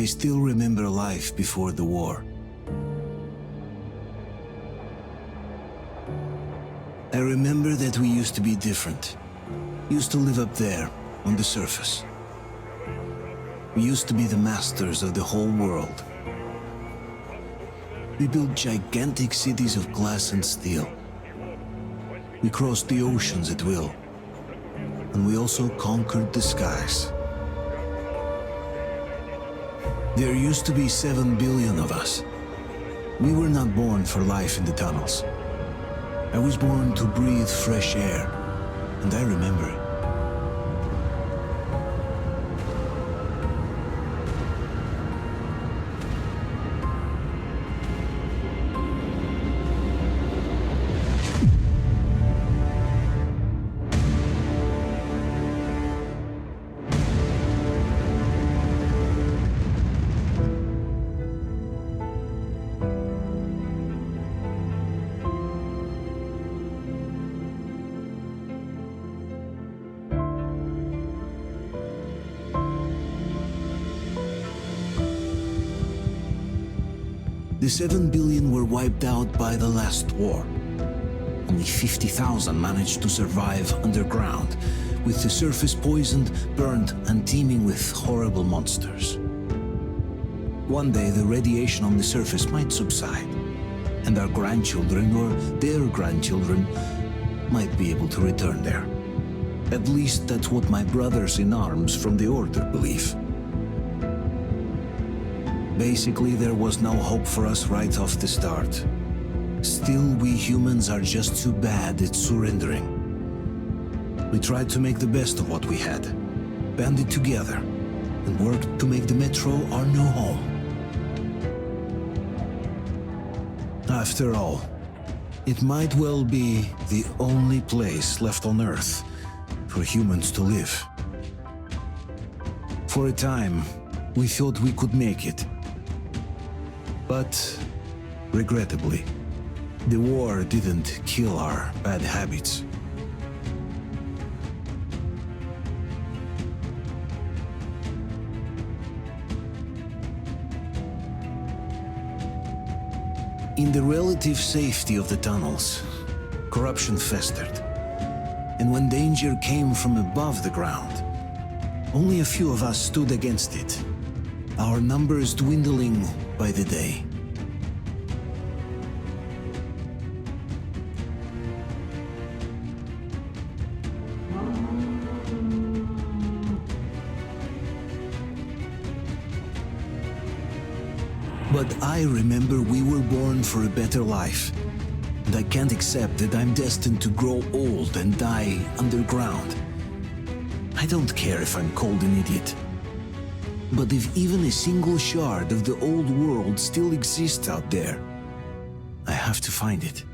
I still remember life before the war. I remember that we used to be different. Used to live up there, on the surface. We used to be the masters of the whole world. We built gigantic cities of glass and steel. We crossed the oceans at will. And we also conquered the skies. There used to be 7 billion of us. We were not born for life in the tunnels. I was born to breathe fresh air, and I remember it. The 7 billion were wiped out by the last war. Only 50,000 managed to survive underground, with the surface poisoned, burned, and teeming with horrible monsters. One day the radiation on the surface might subside, and our grandchildren or their grandchildren might be able to return there. At least that's what my brothers in arms from the Order believe. Basically, there was no hope for us right off the start. Still, we humans are just too bad at surrendering. We tried to make the best of what we had, banded together, and worked to make the Metro our new home. After all, it might well be the only place left on Earth for humans to live. For a time, we thought we could make it. But, regrettably, the war didn't kill our bad habits. In the relative safety of the tunnels, corruption festered. And when danger came from above the ground, only a few of us stood against it, our numbers dwindling by the day. But I remember we were born for a better life, and I can't accept that I'm destined to grow old and die underground. I don't care if I'm called an idiot. But if even a single shard of the old world still exists out there, I have to find it.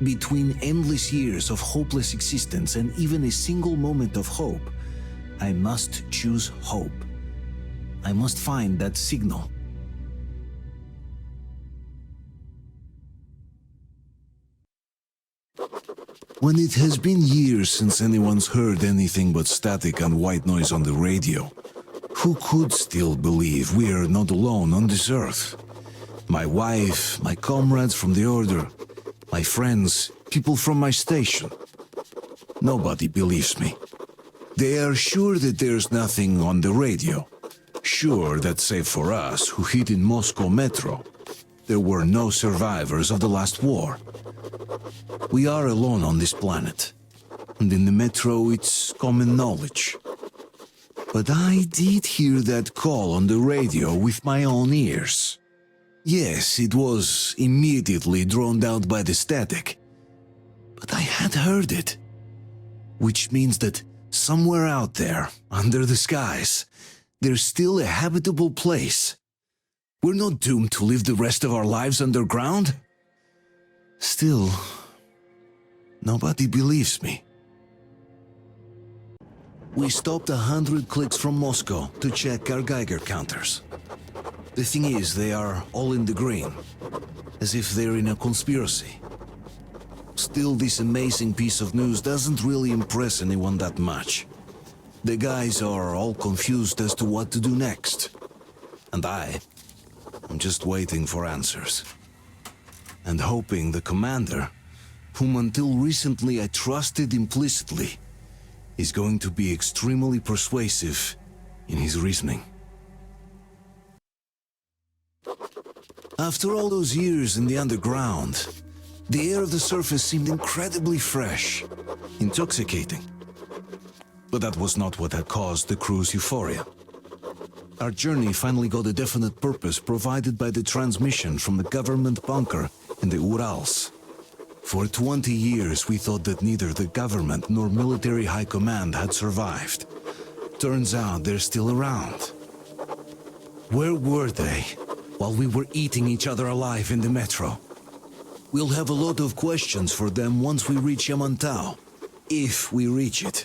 Between endless years of hopeless existence and even a single moment of hope, I must choose hope. I must find that signal. When it has been years since anyone's heard anything but static and white noise on the radio, who could still believe we are not alone on this earth? My wife, my comrades from the Order, my friends, people from my station. Nobody believes me. They are sure that there's nothing on the radio. Sure that save for us who hid in Moscow Metro, there were no survivors of the last war. We are alone on this planet, and in the Metro it's common knowledge. But I did hear that call on the radio with my own ears. Yes, it was immediately drowned out by the static, but I had heard it. Which means that somewhere out there, under the skies, there's still a habitable place. We're not doomed to live the rest of our lives underground. Still, nobody believes me. We stopped 100 clicks from Moscow to check our Geiger counters. The thing is, they are all in the green, as if they're in a conspiracy. Still, this amazing piece of news doesn't really impress anyone that much. The guys are all confused as to what to do next. And I'm just waiting for answers. And hoping the commander, whom until recently I trusted implicitly, is going to be extremely persuasive in his reasoning. After all those years in the underground, the air of the surface seemed incredibly fresh, intoxicating. But that was not what had caused the crew's euphoria. Our journey finally got a definite purpose provided by the transmission from the government bunker in the Urals. For 20 years we thought that neither the government nor military high command had survived. Turns out they're still around. Where were they while we were eating each other alive in the metro? We'll have a lot of questions for them once we reach Yamantau, if we reach it.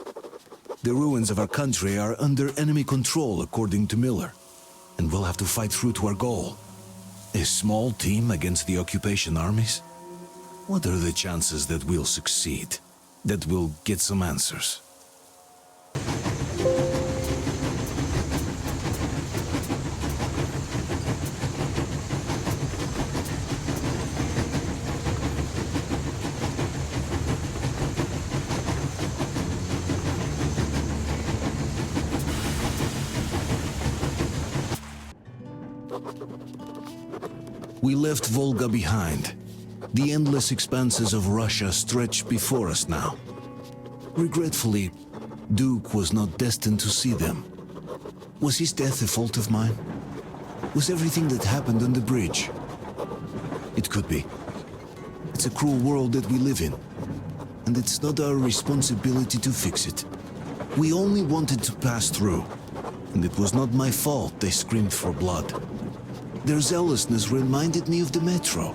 The ruins of our country are under enemy control, according to Miller, and we'll have to fight through to our goal. A small team against the occupation armies? What are the chances that we'll succeed, that we'll get some answers? We left Volga behind. The endless expanses of Russia stretched before us now. Regretfully, Duke was not destined to see them. Was his death a fault of mine? Was everything that happened on the bridge? It could be. It's a cruel world that we live in, and it's not our responsibility to fix it. We only wanted to pass through, and it was not my fault they screamed for blood. Their zealousness reminded me of the metro,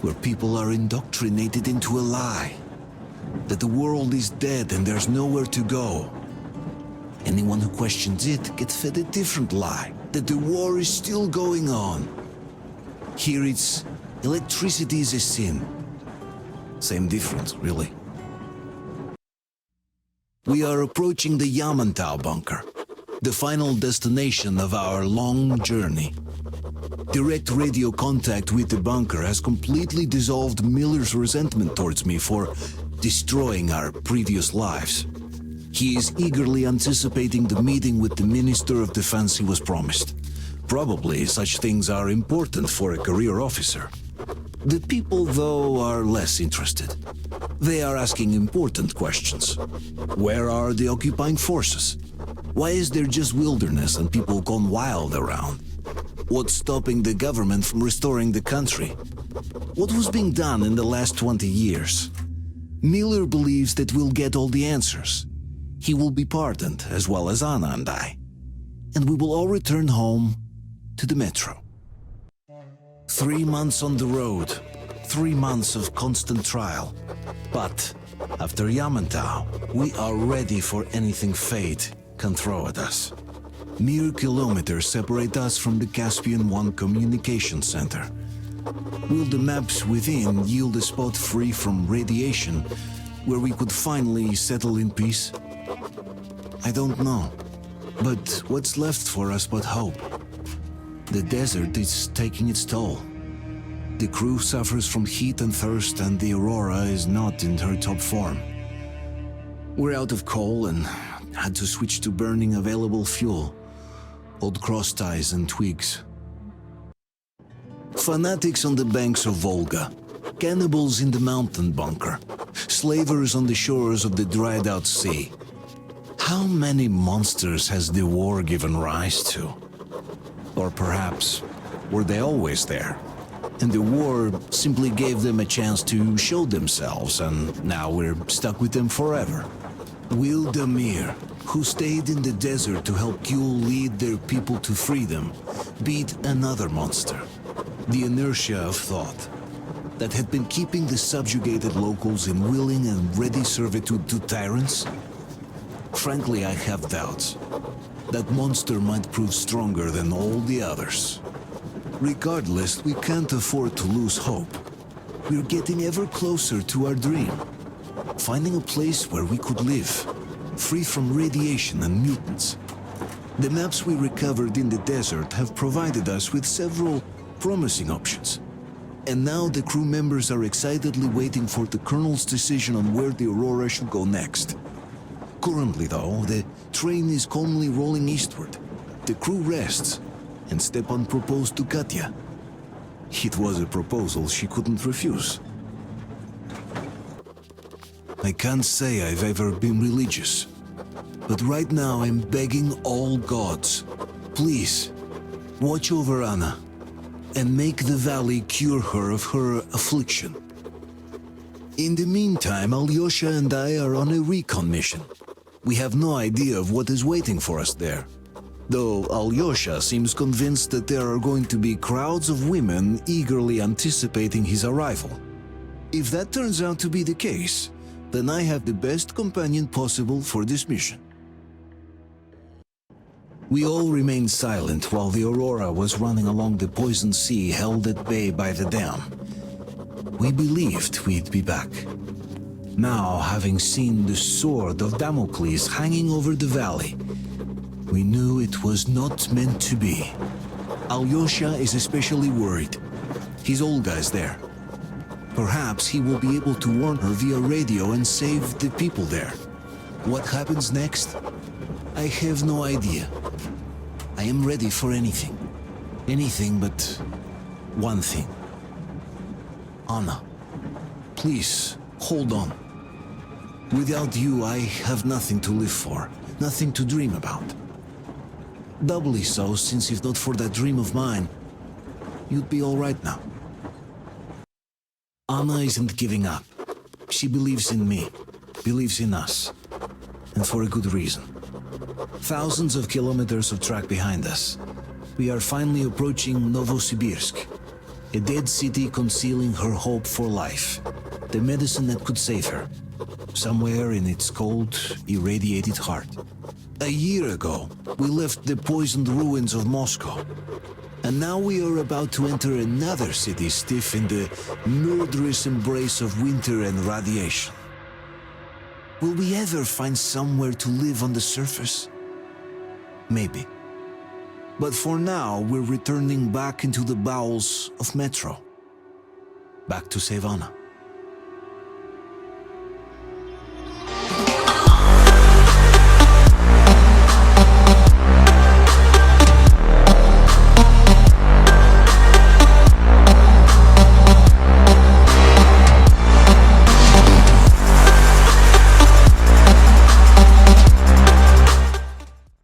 where people are indoctrinated into a lie. That the world is dead and there's nowhere to go. Anyone who questions it gets fed a different lie, that the war is still going on. Here it's electricity is a sin. Same difference, really. We are approaching the Yamantau bunker, the final destination of our long journey. Direct radio contact with the bunker has completely dissolved Miller's resentment towards me for destroying our previous lives. He is eagerly anticipating the meeting with the Minister of Defense he was promised. Probably such things are important for a career officer. The people, though, are less interested. They are asking important questions. Where are the occupying forces? Why is there just wilderness and people gone wild around? What's stopping the government from restoring the country? What was being done in the last 20 years? Miller believes that we'll get all the answers. He will be pardoned, as well as Anna and I. And we will all return home to the metro. 3 months on the road, 3 months of constant trial. But after Yamantau, we are ready for anything fate can throw at us. Mere kilometers separate us from the Caspian 1 communication center. Will the maps within yield a spot free from radiation where we could finally settle in peace? I don't know. But what's left for us but hope? The desert is taking its toll. The crew suffers from heat and thirst, and the Aurora is not in her top form. We're out of coal and had to switch to burning available fuel. Old cross ties and twigs. Fanatics on the banks of Volga, cannibals in the mountain bunker, slavers on the shores of the dried-out sea. How many monsters has the war given rise to? Or perhaps, were they always there? And the war simply gave them a chance to show themselves, and now we're stuck with them forever. Will Damir, who stayed in the desert to help Gül lead their people to freedom, beat another monster? The inertia of thought that had been keeping the subjugated locals in willing and ready servitude to tyrants? Frankly, I have doubts. That monster might prove stronger than all the others. Regardless, we can't afford to lose hope. we're getting ever closer to our dream. Finding a place where we could live, free from radiation and mutants. The maps we recovered in the desert have provided us with several promising options. And now the crew members are excitedly waiting for the Colonel's decision on where the Aurora should go next. Currently, though, the train is calmly rolling eastward. The crew rests, and Stepan proposed to Katya. It was a proposal she couldn't refuse. I can't say I've ever been religious, but right now I'm begging all gods, please, watch over Anna, and make the valley cure her of her affliction. In the meantime, Alyosha and I are on a recon mission. We have no idea of what is waiting for us there, though Alyosha seems convinced that there are going to be crowds of women eagerly anticipating his arrival. If that turns out to be the case, then I have the best companion possible for this mission. We all remained silent while the Aurora was running along the poisoned sea held at bay by the dam. We believed we'd be back. Now, having seen the sword of Damocles hanging over the valley, we knew it was not meant to be. Alyosha is especially worried. His Olga's there. Perhaps he will be able to warn her via radio and save the people there. What happens next? I have no idea. I am ready for anything. Anything but one thing. Anna, please, hold on. Without you, I have nothing to live for, nothing to dream about. Doubly so, since if not for that dream of mine, you'd be all right now. Anna isn't giving up. She believes in me, believes in us, and for a good reason. Thousands of kilometers of track behind us. We are finally approaching Novosibirsk, a dead city concealing her hope for life, the medicine that could save her, somewhere in its cold, irradiated heart. A year ago, we left the poisoned ruins of Moscow, and now we are about to enter another city stiff in the murderous embrace of winter and radiation. Will we ever find somewhere to live on the surface? Maybe. But for now, we're returning back into the bowels of Metro. Back to save Anna.